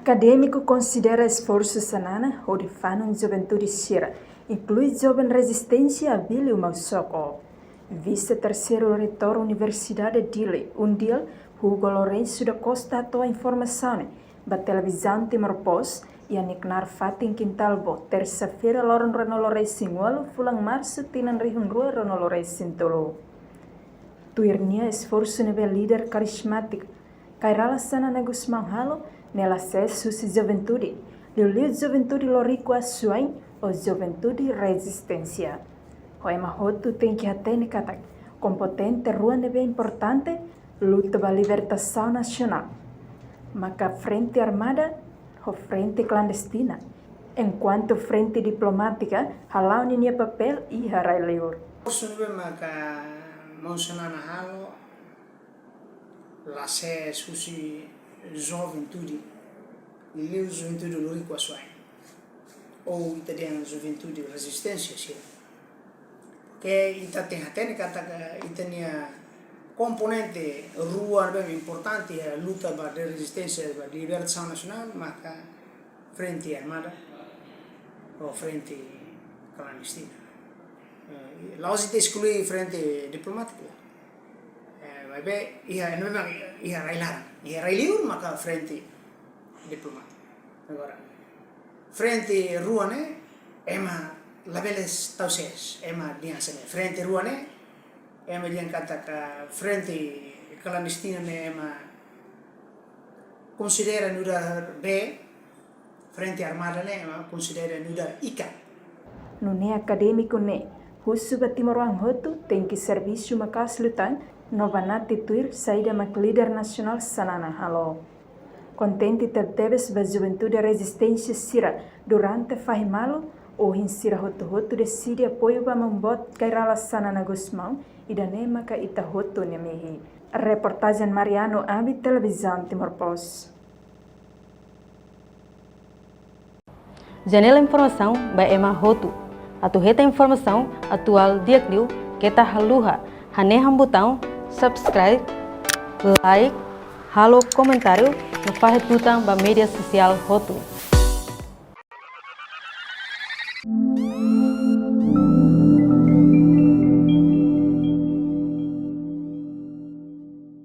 Acadêmico considera esforço sanana ou de fanon juventude sira, inclui jovem resistência a Billy Mausoko. Vice-terceiro reitor Universidade Dili, Undil, Hugo Lourenço da Costa atuou informação da televisão Timor-Post e a Nicnar Fatin Quintalbo, terça-feira, Loron Renolorei Singualo, Fulang Março, Tinan Rihun Rua Renolorei Sintolo. Tuirnia esforço nível líder carismático, Kairala Sanana Gusmão Halo, nela acesso se juventude, liu juventude lorico a suain ou juventude resistência. Hoema Hotu tem que atender kata competente rua nebe importante, luta pela libertação nacional. Maka frente armada ou frente clandestina, enquanto frente diplomática, halau ninia papel e harai liur. Sunube maka monsanana halo, lase susi juventude, liu juventude lorico a suain, ou italiana juventude resistência sim. Que ita tem até kata itania componente rua bem importante a luta para a resistência para a libertação nacional, maka frente armada ou frente clandestina. Lá se exclui frente diplomática. Vai ver ia railar maka frente diplomática. Agora frente rua né labeles tauses aliança né frente rua né dian kata ka frente clandestina né considera nudar B frente armada né considera nudar ICA no ne acadêmico ne husu Timor Hotu tem que serviço makas lutan novanati tuir saída mak líder nacional sanana halo contente tertebes ba juventude resistência sira durante fahimalo o hinsira hotu decide apoio para membot kairala sanana Gusmão e da nema ka ita hotu nemehi. Reportagem Mariano Abi Televisão Timor-Post. Janela informação by Emma Hotu. Atu reta informação atual dia kliu kita haluha haneham botão subscribe, like, halo comentário no faz tutang ba media sosial Hotu.